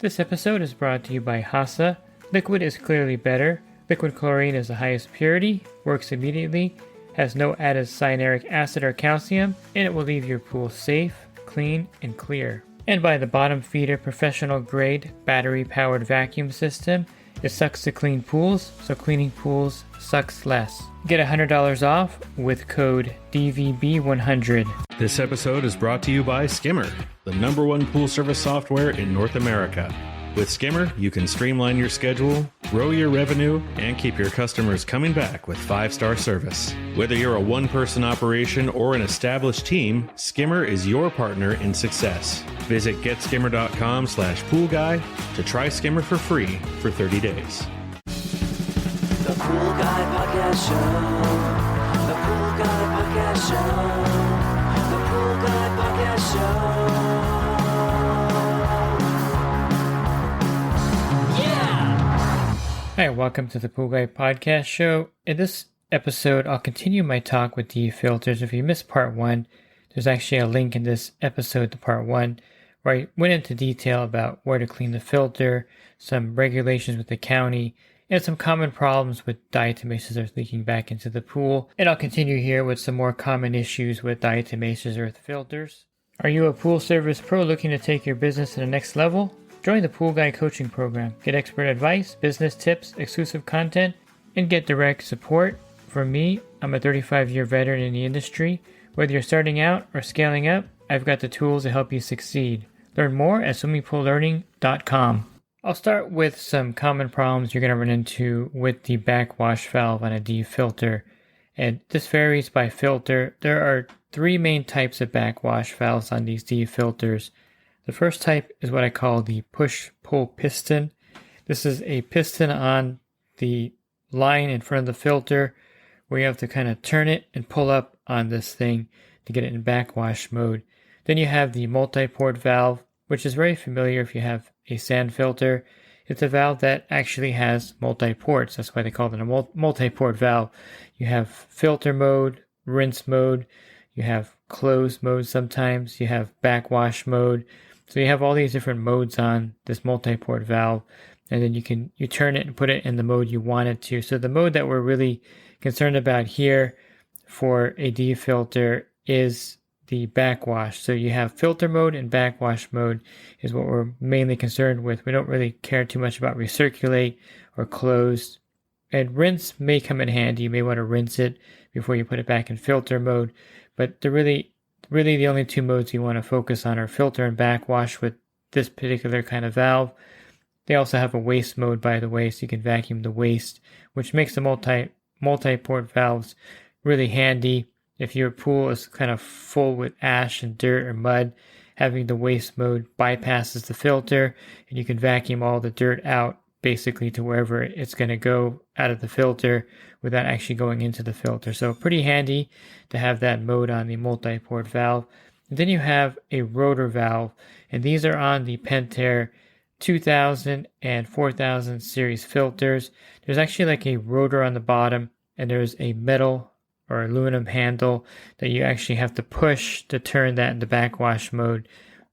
This episode is brought to you by HASA. Liquid is clearly better. Liquid chlorine is the highest purity, works immediately, has no added cyanuric acid or calcium, and it will leave your pool safe, clean, and clear. And by the Bottom Feeder professional grade battery powered vacuum system. It sucks to clean pools, so cleaning pools sucks less. Get $100 off with code DVB100. This episode is brought to you by Skimmer, the #1 pool service software in North America. With Skimmer, you can streamline your schedule, grow your revenue, and keep your customers coming back with 5-star service. Whether you're a one-person operation or an established team, Skimmer is your partner in success. Visit getskimmer.com/poolguy to try Skimmer for free for 30 days. The Pool Guy Podcast Show. The Pool Guy Podcast Show. The Pool Guy Podcast Show. Hi, welcome to the Pool Guy Podcast Show. In this episode, I'll continue my talk with D-filters. If you missed part 1, there's actually a link in this episode to part 1 where I went into detail about where to clean the filter, some regulations with the county, and some common problems with diatomaceous earth leaking back into the pool. And I'll continue here with some more common issues with diatomaceous earth filters. Are you a pool service pro looking to take your business to the next level? Join the Pool Guy coaching program. Get expert advice, business tips, exclusive content, and get direct support. From me, I'm a 35-year veteran in the industry. Whether you're starting out or scaling up, I've got the tools to help you succeed. Learn more at swimmingpoollearning.com. I'll start with some common problems you're going to run into with the backwash valve on a D filter. And this varies by filter. There are 3 main types of backwash valves on these D filters. The first type is what I call the push-pull piston. This is a piston on the line in front of the filter where you have to kind of turn it and pull up on this thing to get it in backwash mode. Then you have the multi-port valve, which is very familiar if you have a sand filter. It's a valve that actually has multi-ports. That's why they call it a multi-port valve. You have filter mode, rinse mode, you have close mode sometimes, you have backwash mode. So you have all these different modes on this multi-port valve, and then you turn it and put it in the mode you want it to. So the mode that we're really concerned about here for a D filter is the backwash. So you have filter mode and backwash mode is what we're mainly concerned with. We don't really care too much about recirculate or closed. And rinse may come in handy. You may want to rinse it before you put it back in filter mode. But they're really the only 2 modes you want to focus on are filter and backwash with this particular kind of valve. They also have a waste mode, by the way, so you can vacuum the waste, which makes the multi-port valves really handy. If your pool is kind of full with ash and dirt or mud, having the waste mode bypasses the filter, and you can vacuum all the dirt out basically to wherever it's going to go out of the filter without actually going into the filter. So pretty handy to have that mode on the multi-port valve. And then you have a rotor valve, and these are on the Pentair 2000 and 4000 series filters. There's actually like a rotor on the bottom, and there's a metal or aluminum handle that you actually have to push to turn that into backwash mode.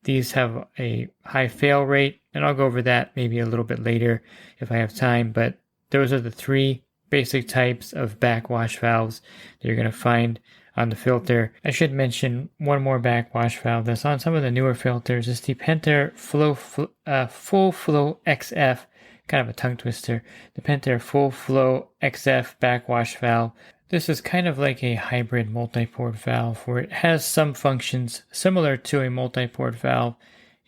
These have a high fail rate, and I'll go over that maybe a little bit later if I have time, but those are the 3 basic types of backwash valves that you're going to find on the filter. I should mention one more backwash valve that's on some of the newer filters. It's the Pentair Full Flow XF, kind of a tongue twister. The Pentair Full Flow XF backwash valve. This is kind of like a hybrid multi-port valve where it has some functions similar to a multi-port valve.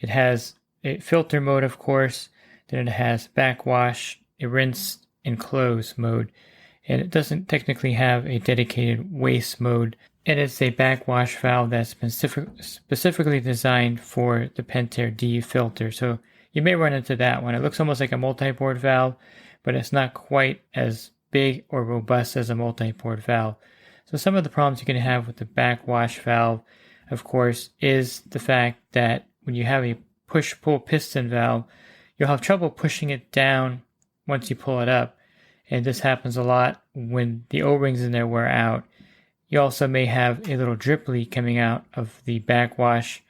It has a filter mode, of course, then it has backwash, a rinse, and close mode. And it doesn't technically have a dedicated waste mode. And it's a backwash valve that's been specifically designed for the Pentair D filter. So you may run into that one. It looks almost like a multi-port valve, but it's not quite as big or robust as a multi-port valve. So some of the problems you can have with the backwash valve, of course, is the fact that when you have a push-pull piston valve, you'll have trouble pushing it down once you pull it up. And this happens a lot when the O-rings in there wear out. You also may have a little drip leak coming out of the backwash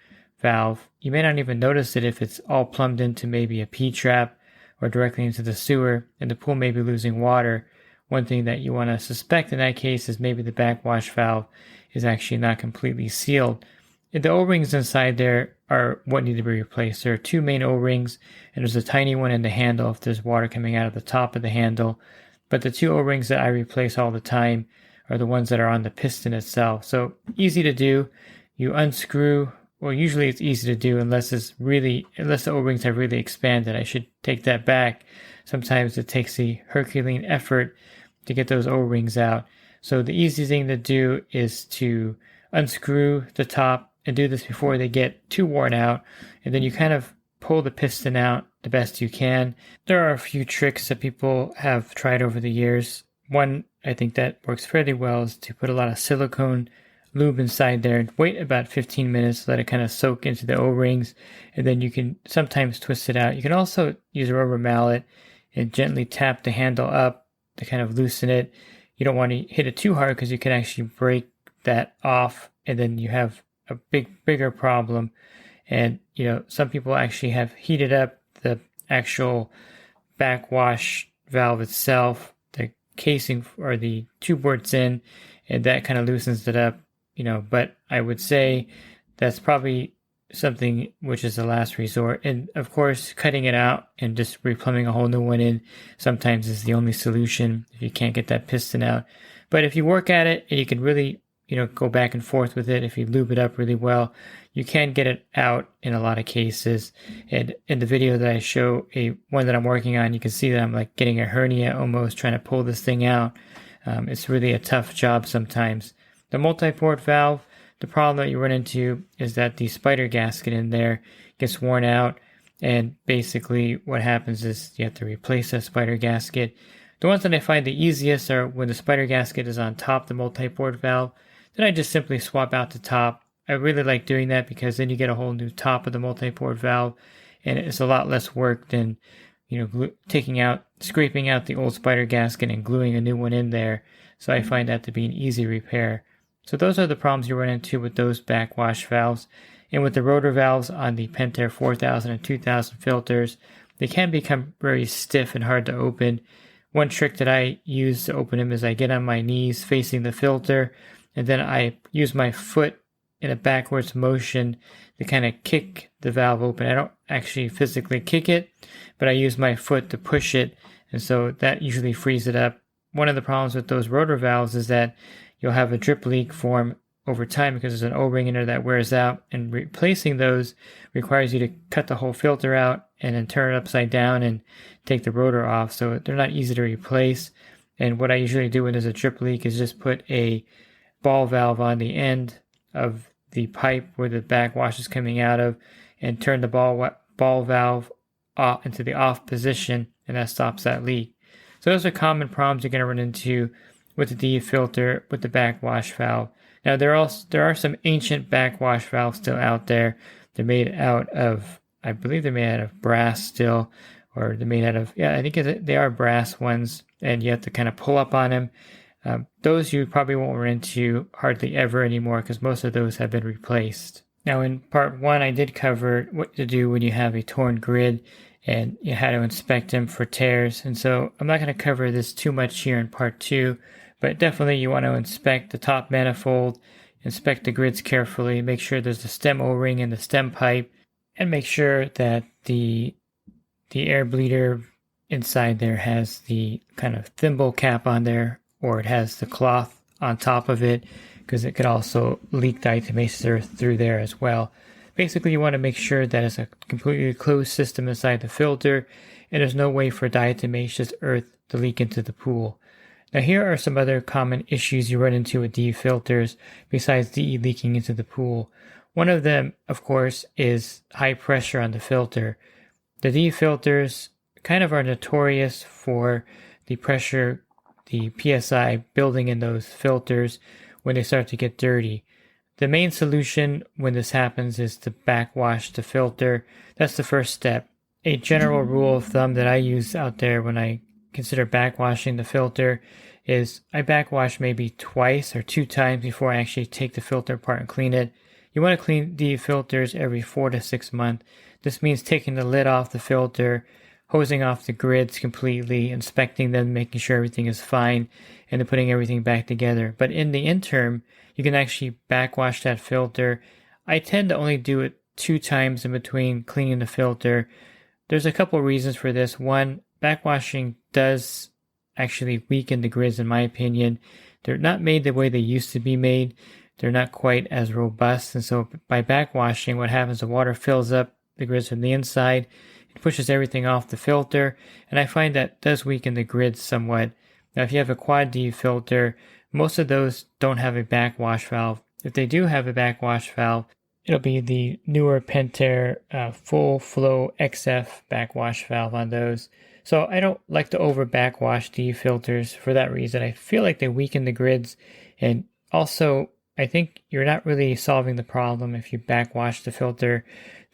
valve. You may not even notice it if it's all plumbed into maybe a P-trap or directly into the sewer, and the pool may be losing water. One thing that you want to suspect in that case is maybe the backwash valve is actually not completely sealed. The O-rings inside there are what need to be replaced. There are two main O-rings, and there's a tiny one in the handle if there's water coming out of the top of the handle. But the two O-rings that I replace all the time are the ones that are on the piston itself. So easy to do. You unscrew, well, usually it's easy to do unless the O-rings have really expanded. I should take that back. Sometimes it takes the Herculean effort to get those O-rings out. So the easy thing to do is to unscrew the top and do this before they get too worn out. And then you kind of pull the piston out the best you can. There are a few tricks that people have tried over the years. One, I think that works fairly well, is to put a lot of silicone lube inside there and wait about 15 minutes, let it kind of soak into the O-rings, and then you can sometimes twist it out. You can also use a rubber mallet and gently tap the handle up to kind of loosen it. You don't want to hit it too hard because you can actually break that off, and then you have a bigger problem. And some people actually have heated up the actual backwash valve itself, the casing or the tube where it's in, and that kind of loosens it up. But I would say that's probably something which is the last resort. And of course, cutting it out and just replumbing a whole new one in sometimes is the only solution if you can't get that piston out. But if you work at it and you can really, go back and forth with it, if you lube it up really well, you can get it out in a lot of cases. And in the video that I show, one that I'm working on, you can see that I'm like getting a hernia almost trying to pull this thing out. It's really a tough job sometimes. The multi-port valve, the problem that you run into is that the spider gasket in there gets worn out, and basically what happens is you have to replace that spider gasket. The ones that I find the easiest are when the spider gasket is on top of the multi-port valve. Then I just simply swap out the top. I really like doing that because then you get a whole new top of the multi-port valve, and it's a lot less work than scraping out the old spider gasket and gluing a new one in there. So I find that to be an easy repair. So those are the problems you run into with those backwash valves. And with the rotor valves on the Pentair 4000 and 2000 filters, they can become very stiff and hard to open. One trick that I use to open them is I get on my knees facing the filter, and then I use my foot in a backwards motion to kind of kick the valve open. I don't actually physically kick it, but I use my foot to push it, and so that usually frees it up. One of the problems with those rotor valves is that you'll have a drip leak form over time because there's an O-ring in there that wears out, and replacing those requires you to cut the whole filter out and then turn it upside down and take the rotor off. So they're not easy to replace. And what I usually do when there's a drip leak is just put a ball valve on the end of the pipe where the backwash is coming out of and turn the ball valve off into the off position, and that stops that leak. So those are common problems you're going to run into with the DE filter with the backwash valve. Now there are some ancient backwash valves still out there. They're made out of, I believe they're made out of brass still, or they're made out of, I think they are brass ones, and you have to kind of pull up on them. Those you probably won't run into hardly ever anymore because most of those have been replaced. Now in part 1, I did cover what to do when you have a torn grid and how to inspect them for tears. And so I'm not going to cover this too much here in part 2, but definitely you want to inspect the top manifold, inspect the grids carefully, make sure there's a stem O-ring in the stem pipe, and make sure that the air bleeder inside there has the kind of thimble cap on there, or it has the cloth on top of it, because it could also leak diatomaceous through there as well. Basically, you want to make sure that it's a completely closed system inside the filter, and there's no way for diatomaceous earth to leak into the pool. Now, here are some other common issues you run into with DE filters besides DE leaking into the pool. One of them, of course, is high pressure on the filter. The DE filters kind of are notorious for the pressure, the PSI building in those filters when they start to get dirty. The main solution when this happens is to backwash the filter. That's the first step. A general rule of thumb that I use out there when I consider backwashing the filter is I backwash maybe twice or 2 times before I actually take the filter apart and clean it. you want to clean the filters every 4 to 6 months. This means taking the lid off the filter, hosing off the grids completely, inspecting them, making sure everything is fine, and then putting everything back together. But in the interim, you can actually backwash that filter. I tend to only do it 2 times in between cleaning the filter. There's a couple reasons for this. One, backwashing does actually weaken the grids, in my opinion. They're not made the way they used to be made. They're not quite as robust. And so by backwashing, what happens, the water fills up the grids from the inside. It pushes everything off the filter. And I find that does weaken the grids somewhat. Now, if you have a quad D filter, most of those don't have a backwash valve. If they do have a backwash valve, it'll be the newer Pentair full flow XF backwash valve on those. So I don't like to over backwash D filters for that reason. I feel like they weaken the grids, and also I think you're not really solving the problem if you backwash the filter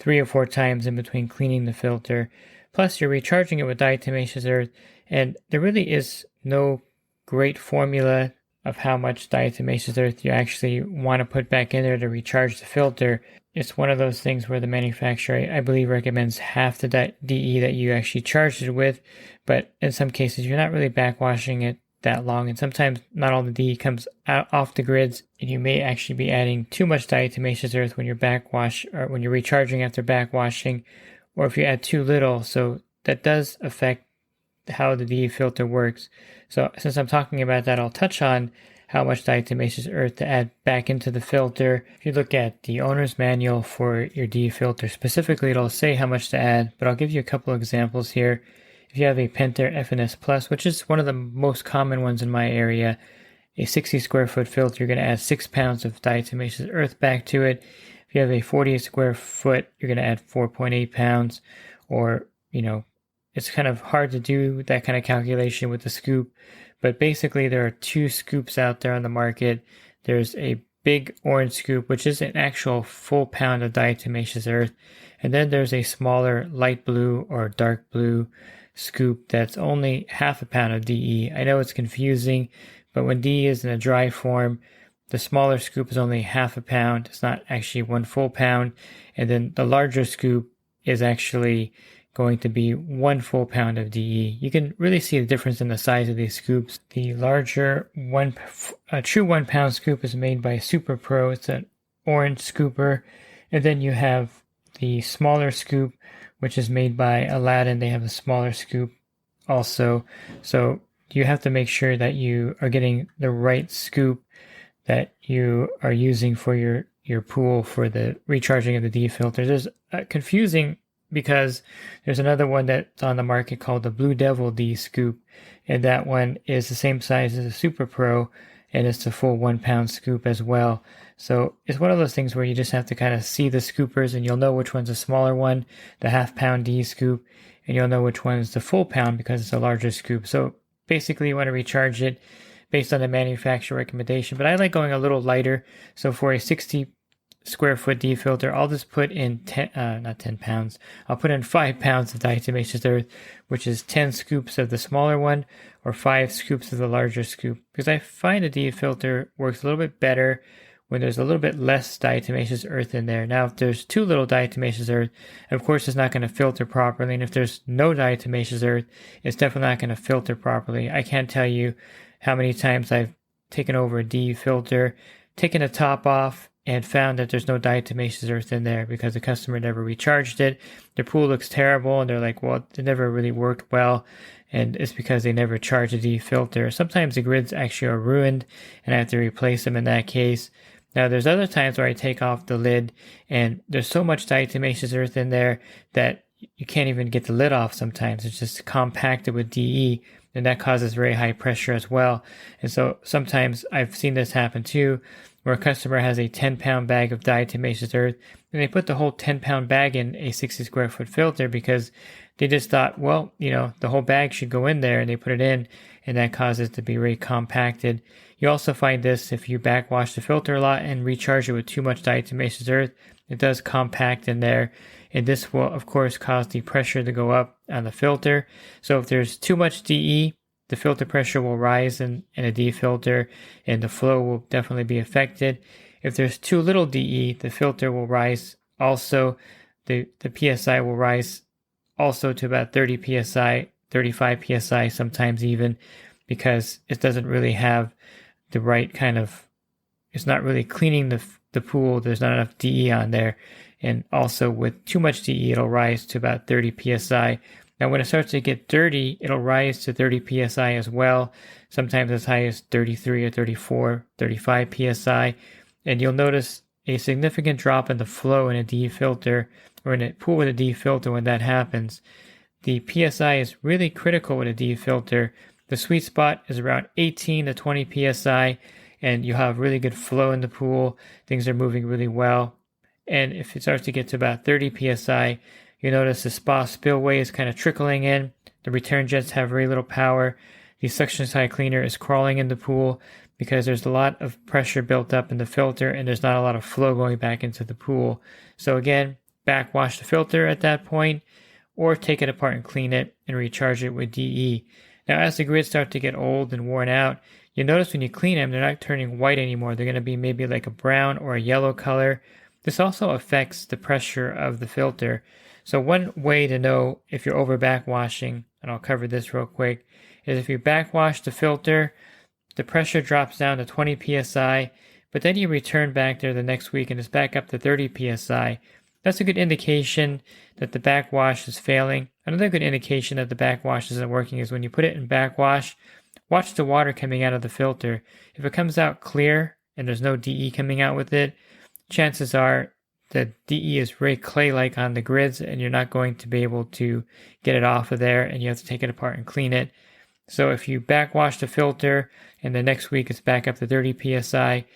3 or 4 times in between cleaning the filter. Plus you're recharging it with diatomaceous earth, and there really is no great formula of how much diatomaceous earth you actually want to put back in there to recharge the filter. It's one of those things where the manufacturer, I believe, recommends half the DE that you actually charged it with, but in some cases you're not really backwashing it that long, and sometimes not all the DE comes out off the grids, and you may actually be adding too much diatomaceous earth when you're backwash or when you're recharging after backwashing, or if you add too little. So that does affect how the DE filter works. So since I'm talking about that, I'll touch on how much diatomaceous earth to add back into the filter. If you look at the owner's manual for your DE filter specifically, it'll say how much to add, but I'll give you a couple of examples here. If you have a Pentair FNS Plus, which is one of the most common ones in my area, a 60 square foot filter, you're going to add 6 pounds of diatomaceous earth back to it. If you have a 48 square foot, you're going to add 4.8 pounds, or, it's kind of hard to do that kind of calculation with the scoop, but basically there are 2 scoops out there on the market. There's a big orange scoop, which is an actual full pound of diatomaceous earth, and then there's a smaller light blue or dark blue scoop that's only half a pound of DE. I know it's confusing, but when DE is in a dry form, the smaller scoop is only half a pound. It's not actually 1 full pound, and then the larger scoop is actually going to be 1 full pound of DE. You can really see the difference in the size of these scoops. The larger true 1 pound scoop is made by Super Pro. It's an orange scooper. And then you have the smaller scoop, which is made by Aladdin. They have a smaller scoop also. So you have to make sure that you are getting the right scoop that you are using for your pool for the recharging of the DE filter. There's confusing because there's another one that's on the market called the Blue Devil D scoop, and that one is the same size as a Super Pro, and it's the full 1 pound scoop as well. So it's one of those things where you just have to kind of see the scoopers, and you'll know which one's a smaller one, the half pound D scoop, and you'll know which one is the full pound because it's a larger scoop. So basically you want to recharge it based on the manufacturer recommendation, but I like going a little lighter. So for a 60 square foot D filter, I'll just put in 10 pounds. I'll put in 5 pounds of diatomaceous earth, which is 10 scoops of the smaller one or 5 scoops of the larger scoop, because I find the D filter works a little bit better when there's a little bit less diatomaceous earth in there. Now, if there's too little diatomaceous earth, of course it's not going to filter properly, and if there's no diatomaceous earth, it's definitely not going to filter properly. I can't tell you how many times I've taken over a D filter, taken the top off, and found that there's no diatomaceous earth in there because the customer never recharged it. Their pool looks terrible, and they're like, well, it never really worked well, and it's because they never charged a D filter. Sometimes the grids actually are ruined, and I have to replace them in that case. Now, there's other times where I take off the lid, and there's so much diatomaceous earth in there that you can't even get the lid off sometimes. It's just compacted with DE, and that causes very high pressure as well. And so sometimes I've seen this happen too, where a customer has a 10-pound bag of diatomaceous earth, and they put the whole 10-pound bag in a 60 square foot filter because they just thought, well, the whole bag should go in there, and they put it in, and that causes it to be very compacted. You also find this if you backwash the filter a lot and recharge it with too much diatomaceous earth, it does compact in there, and this will, of course, cause the pressure to go up on the filter. So if there's too much DE, the filter pressure will rise in a D filter, and the flow will definitely be affected. If there's too little DE, the filter will rise also. The PSI will rise also to about 30 PSI, 35 PSI sometimes even, because it doesn't really have the right kind of, it's not really cleaning the pool. There's not enough DE on there. And also with too much DE, it'll rise to about 30 PSI. Now when it starts to get dirty, it'll rise to 30 PSI as well, sometimes as high as 33 or 34, 35 PSI. And you'll notice a significant drop in the flow in a DE filter, or in a pool with a DE filter when that happens. The PSI is really critical with a DE filter. The sweet spot is around 18 to 20 PSI, and you have really good flow in the pool. Things are moving really well. And if it starts to get to about 30 PSI, you notice the spa spillway is kind of trickling in. The return jets have very little power. The suction side cleaner is crawling in the pool because there's a lot of pressure built up in the filter and there's not a lot of flow going back into the pool. So again, backwash the filter at that point, or take it apart and clean it and recharge it with DE. Now, as the grids start to get old and worn out, you notice when you clean them, they're not turning white anymore. They're going to be maybe like a brown or a yellow color. This also affects the pressure of the filter. So one way to know if you're over backwashing, and I'll cover this real quick, is if you backwash the filter, the pressure drops down to 20 PSI, but then you return back there the next week and it's back up to 30 PSI. That's a good indication that the backwash is failing. Another good indication that the backwash isn't working is when you put it in backwash, watch the water coming out of the filter. If it comes out clear and there's no DE coming out with it, chances are the DE is very clay-like on the grids and you're not going to be able to get it off of there and you have to take it apart and clean it. So if you backwash the filter and the next week it's back up to 30 PSI,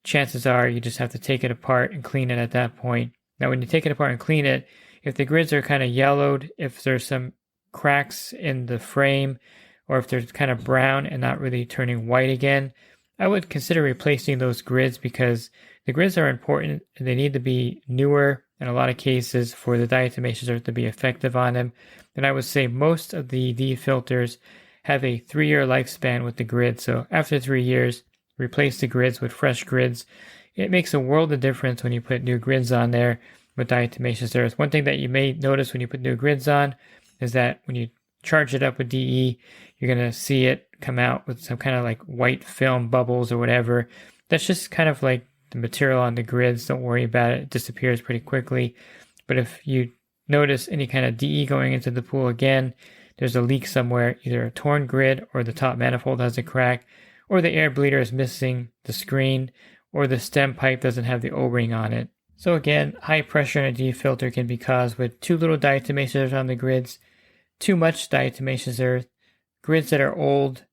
chances are you just have to take it apart and clean it at that point. Now when you take it apart and clean it, if the grids are kind of yellowed, if there's some cracks in the frame, or if they're kind of brown and not really turning white again, I would consider replacing those grids because the grids are important and they need to be newer in a lot of cases for the diatomaceous to be effective on them. And I would say most of the DE filters have a 3-year lifespan with the grid. So after 3 years, replace the grids with fresh grids. It makes a world of difference when you put new grids on there with diatomaceous earth. One thing that you may notice when you put new grids on is that when you charge it up with DE, you're going to see it come out with some kind of like white film bubbles or whatever. That's just kind of like the material on the grids. Don't worry about it. It disappears pretty quickly. But if you notice any kind of DE going into the pool again, there's a leak somewhere, either a torn grid or the top manifold has a crack, or the air bleeder is missing the screen, or the stem pipe doesn't have the O-ring on it. So again, high pressure in a DE filter can be caused with too little diatomaceous earth on the grids, too much diatomaceous earth, grids that are old,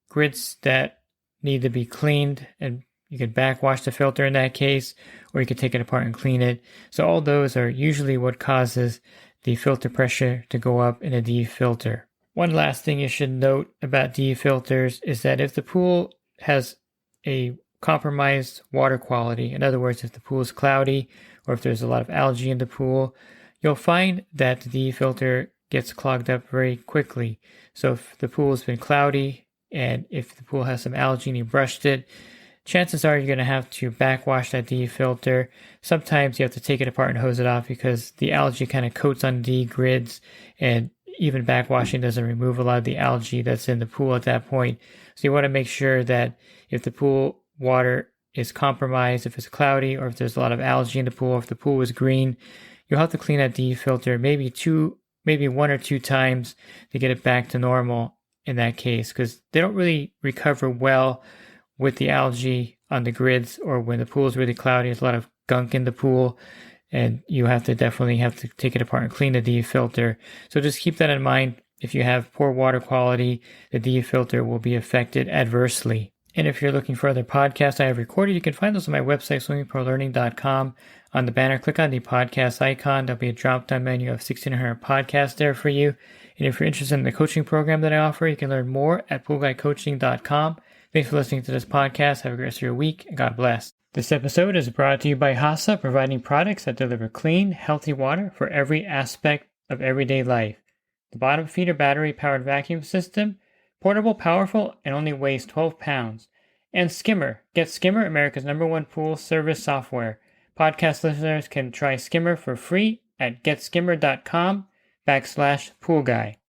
grids that need to be cleaned, and you could backwash the filter in that case, or you could take it apart and clean it. So all those are usually what causes the filter pressure to go up in a DE filter. One last thing you should note about DE filters is that if the pool has a compromised water quality, in other words, if the pool is cloudy or if there's a lot of algae in the pool, you'll find that the DE filter gets clogged up very quickly. So if the pool has been cloudy and if the pool has some algae and you brushed it, chances are you're going to have to backwash that DE filter. Sometimes you have to take it apart and hose it off because the algae kind of coats on DE grids, and even backwashing doesn't remove a lot of the algae that's in the pool at that point. So you want to make sure that if the pool water is compromised, if it's cloudy, or if there's a lot of algae in the pool, if the pool is green, you'll have to clean that DE filter maybe 1 or 2 times to get it back to normal in that case, because they don't really recover well with the algae on the grids, or when the pool is really cloudy, there's a lot of gunk in the pool, and you definitely have to take it apart and clean the DE filter. So just keep that in mind. If you have poor water quality, the DE filter will be affected adversely. And if you're looking for other podcasts I have recorded, you can find those on my website, swimmingprolearning.com. On the banner, click on the podcast icon. There'll be a drop-down menu of 1,600 podcasts there for you. And if you're interested in the coaching program that I offer, you can learn more at poolguycoaching.com. Thanks for listening to this podcast. Have a great rest of your week, and God bless. This episode is brought to you by HASA, providing products that deliver clean, healthy water for every aspect of everyday life. The bottom feeder battery-powered vacuum system, portable, powerful, and only weighs 12 pounds. And Skimmer. Get Skimmer, America's #1 pool service software. Podcast listeners can try Skimmer for free at getskimmer.com/poolguy.